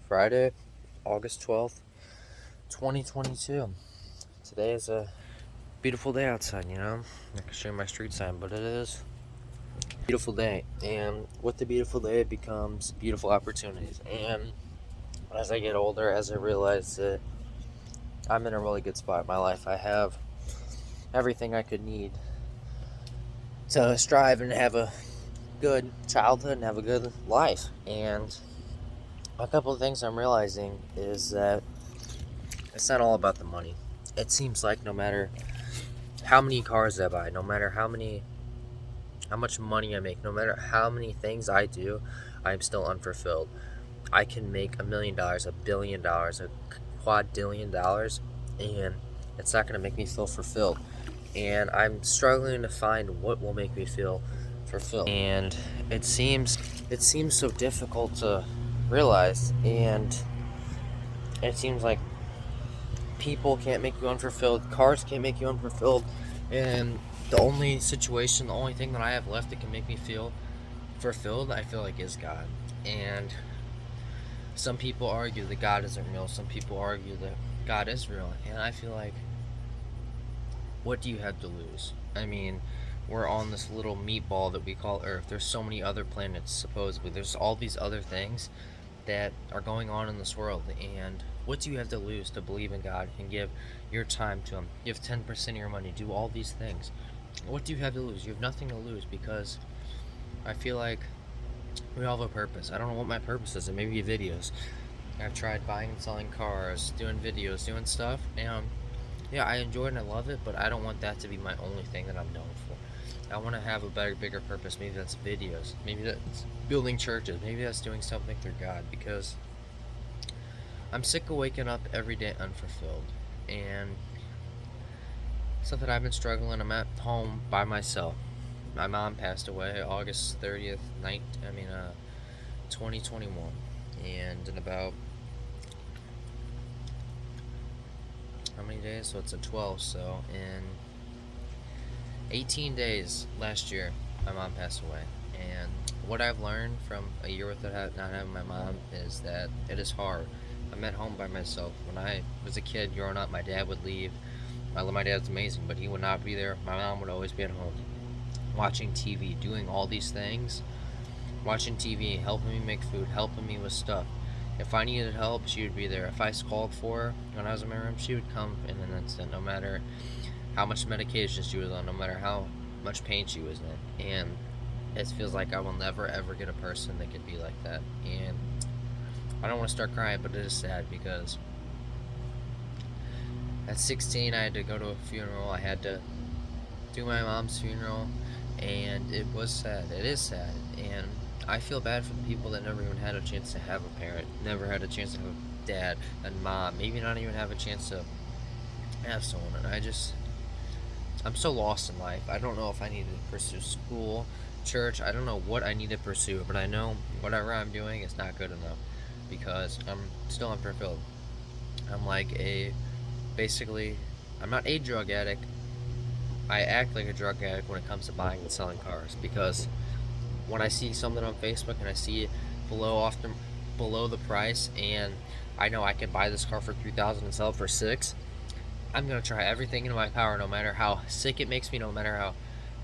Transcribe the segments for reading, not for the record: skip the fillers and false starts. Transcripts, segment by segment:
Friday, August 12th, 2022. Today is a beautiful day outside, I can show you my street sign, but it is a beautiful day. And with the beautiful day, it becomes beautiful opportunities. And as I get older, as I realize that I'm in a really good spot in my life, I have everything I could need to strive and have a good childhood and have a good life. And a couple of things I'm realizing is that it's not all about the money. It seems like no matter how many cars I buy, no matter how much money I make, no matter how many things I do, I'm still unfulfilled. I can make $1 million, $1 billion, a quadrillion dollars, and it's not going to make me feel fulfilled. And I'm struggling to find what will make me feel fulfilled. And it seems so difficult to realize, and it seems like people can't make you unfulfilled, cars can't make you unfulfilled, and the only thing that I have left that can make me feel fulfilled, I feel like, is God. And some people argue that God isn't real, some people argue that God is real, and I feel like, what do you have to lose? I mean, we're on this little meatball that we call Earth. There's so many other planets, supposedly. There's all these other things that are going on in this world, and what do you have to lose to believe in God and give your time to Him, give 10% of your money, do all these things? What do you have to lose? You have nothing to lose, because I feel like we all have a purpose. I don't know what my purpose is. It may be videos. I've tried buying and selling cars, doing videos, doing stuff, and yeah, I enjoy it and I love it, but I don't want that to be my only thing that I'm known for. I want to have a better, bigger purpose. Maybe that's videos. Maybe that's building churches. Maybe that's doing something through God, because I'm sick of waking up every day unfulfilled. And something I've been struggling. I'm at home by myself. My mom passed away August 30th, 2021. And in about, how many days? So it's a 12. So in 18 days last year, my mom passed away. And what I've learned from a year without not having my mom is that it is hard. I'm at home by myself. When I was a kid growing up, my dad would leave. I love my dad's amazing, but he would not be there. My mom would always be at home, watching TV, doing all these things, watching TV, helping me make food, helping me with stuff. If I needed help, she would be there. If I called for her when I was in my room, she would come in an instant, no matter how much medication she was on, no matter how much pain she was in. And it feels like I will never ever get a person that could be like that. And I don't want to start crying, but it is sad, because at 16 I had to go to a funeral. I had to do my mom's funeral, and it was sad. It is sad, and I feel bad for the people that never even had a chance to have a parent, never had a chance to have a dad and mom, maybe not even have a chance to have someone. And I'm so lost in life. I don't know if I need to pursue school, church. I don't know what I need to pursue, but I know whatever I'm doing is not good enough, because I'm still unfulfilled. I'm like basically, I'm not a drug addict. I act like a drug addict when it comes to buying and selling cars, because when I see something on Facebook and I see it below the price, and I know I can buy this car for 3,000 and sell it for 6, I'm gonna try everything in my power, no matter how sick it makes me, no matter how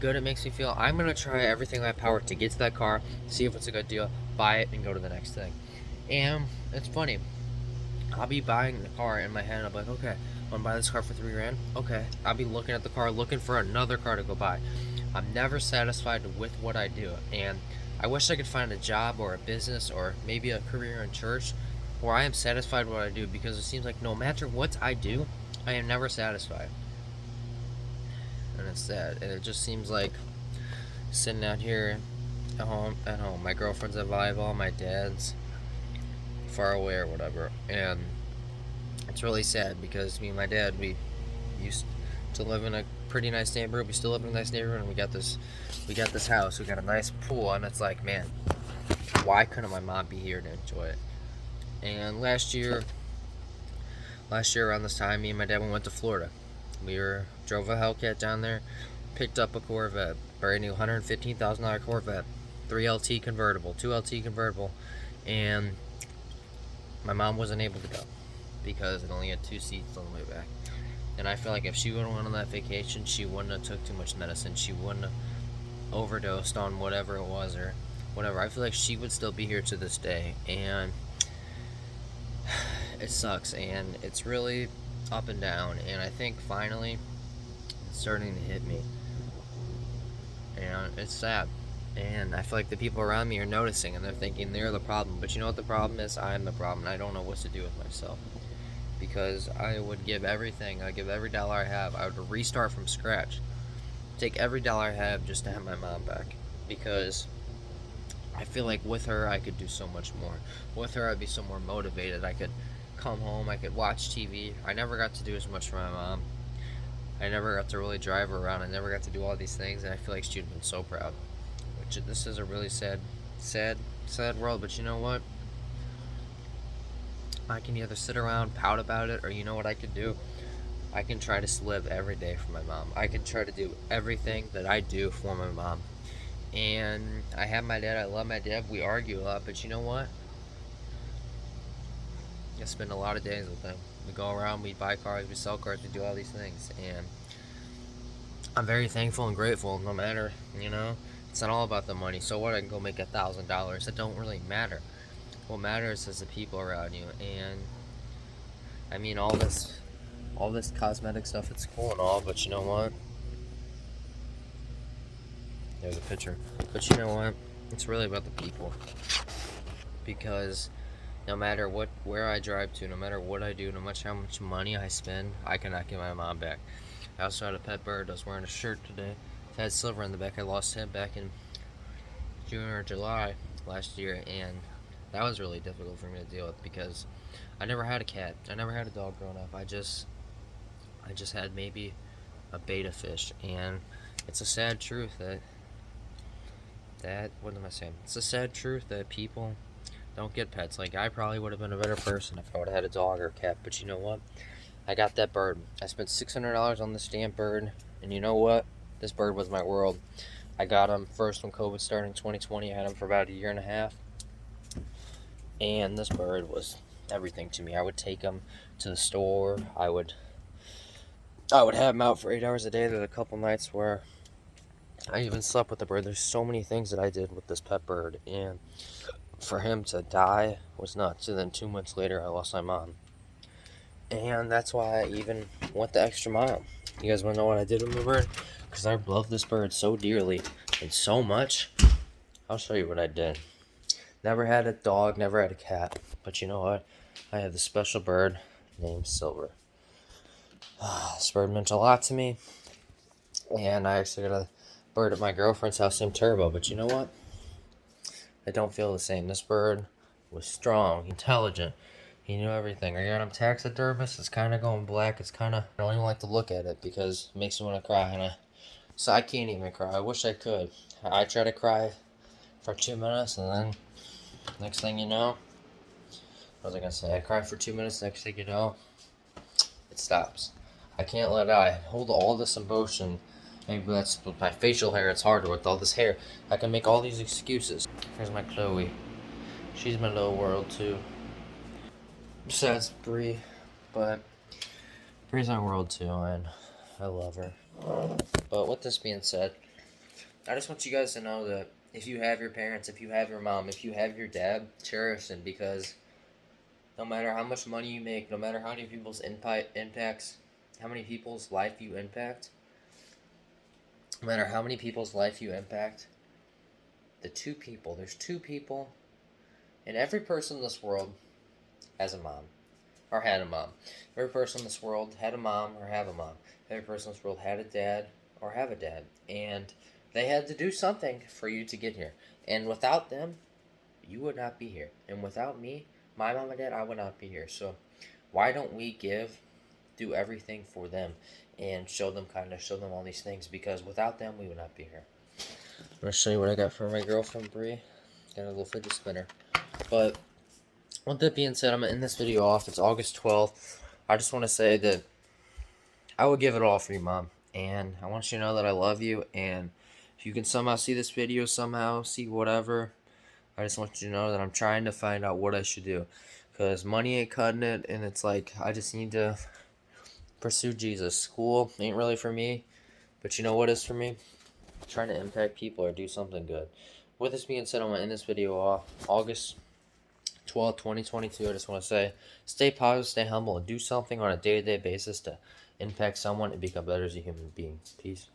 good it makes me feel. I'm gonna try everything in my power to get to that car, see if it's a good deal, buy it, and go to the next thing. And it's funny. I'll be buying the car in my head, and I'll be like, okay, I want to buy this car for 3 grand. Okay, I'll be looking at the car, looking for another car to go buy. I'm never satisfied with what I do, and I wish I could find a job or a business or maybe a career in church where I am satisfied with what I do, because it seems like no matter what I do, I am never satisfied. And it's sad. And it just seems like sitting out here at home. My girlfriend's at volleyball, my dad's far away or whatever. And it's really sad, because me and my dad, we used to live in a pretty nice neighborhood. We still live in a nice neighborhood, and we got this house. We got a nice pool, and it's like, man, why couldn't my mom be here to enjoy it? And last year around this time, me and my dad went to Florida. Drove a Hellcat down there, picked up a Corvette, brand new $115,000 Corvette, 3 LT convertible, 2 LT convertible, and My mom wasn't able to go because it only had 2 seats on the way back. And I feel like if she would have went on that vacation, she wouldn't have took too much medicine. She wouldn't have overdosed on whatever it was or whatever. I feel like she would still be here to this day. And it sucks. And it's really up and down. And I think finally it's starting to hit me. And it's sad. And I feel like the people around me are noticing and they're thinking they're the problem. But you know what the problem is? I'm the problem. I don't know what to do with myself. Because I would give everything. I'd give every dollar I have. I would restart from scratch. Take every dollar I have just to have my mom back. Because I feel like with her I could do so much more. With her I'd be so more motivated. I could come home, I could watch TV. I never got to do as much for my mom. I never got to really drive her around. I never got to do all these things, and I feel like she'd have been so proud. Which this is a really sad world, but you know what? I can either sit around, pout about it, or you know what I could do? I can try to live every day for my mom. I can try to do everything that I do for my mom. And I have my dad, I love my dad, we argue a lot, but you know what? I spend a lot of days with him. We go around, we buy cars, we sell cars, we do all these things. And I'm very thankful and grateful, no matter, it's not all about the money. So what, I can go make $1,000. It don't really matter. What matters is the people around you. And I mean, all this cosmetic stuff, it's cool and all, but you know what? There's a picture. But you know what? It's really about the people. Because no matter where I drive to, no matter what I do, no matter how much money I spend, I cannot get my mom back. I also had a pet bird. I was wearing a shirt today. It had silver in the back. I lost him back in June or July last year, and that was really difficult for me to deal with because I never had a cat. I never had a dog growing up. I just had maybe a betta fish, and it's a sad truth that what am I saying? It's a sad truth that people don't get pets. Like, I probably would have been a better person if I would have had a dog or a cat, but you know what? I got that bird. I spent $600 on this damn bird, and you know what? This bird was my world. I got him first when COVID started in 2020. I had him for about a year and a half, and this bird was everything to me. I would take him to the store. I would have him out for 8 hours a day. There's a couple nights where I even slept with the bird. There's so many things that I did with this pet bird, and for him to die was nuts. And then 2 months later, I lost my mom. And that's why I even went the extra mile. You guys want to know what I did with my bird? Because I love this bird so dearly and so much. I'll show you what I did. Never had a dog, never had a cat. But you know what? I had this special bird named Silver. This bird meant a lot to me. And I actually got a bird at my girlfriend's house named Turbo. But you know what? I don't feel the same. This bird was strong, intelligent. He knew everything. I got him taxidermist. It's kind of going black. I don't even like to look at it because it makes me want to cry. So I can't even cry. I wish I could. I try to cry for 2 minutes, and then next thing you know, what was I going to say? I cry for 2 minutes. Next thing you know, it stops. I can't let it out. I hold all this emotion. Maybe that's with my facial hair. It's harder with all this hair. I can make all these excuses. Here's my Chloe. She's my little world too. Besides Bree, but Bree's my world too, and I love her. But with this being said, I just want you guys to know that if you have your parents, if you have your mom, if you have your dad, cherish them, because no matter how much money you make, no matter how many people's how many people's life you impact, no matter how many people's life you impact, there's two people, and every person in this world has a mom, or had a mom. Every person in this world had a mom or have a mom. Every person in this world had a dad or have a dad. And they had to do something for you to get here. And without them, you would not be here. And without me, my mom and dad, I would not be here. So why don't we do everything for them and show them kindness, show them all these things, because without them, we would not be here. I'm going to show you what I got for my girlfriend, Bree. Got a little fidget spinner. But with that being said, I'm going to end this video off. It's August 12th. I just want to say that I would give it all for you, Mom. And I want you to know that I love you. And if you can somehow see this video, see whatever, I just want you to know that I'm trying to find out what I should do. Because money ain't cutting it, and it's like, I just need to pursue Jesus. School ain't really for me, but you know what is for me? Trying to impact people or do something good. With this being said, I'm going to end this video off. August 12th, 2022. I just want to say, stay positive, stay humble, and do something on a day-to-day basis to impact someone and become better as a human being. Peace.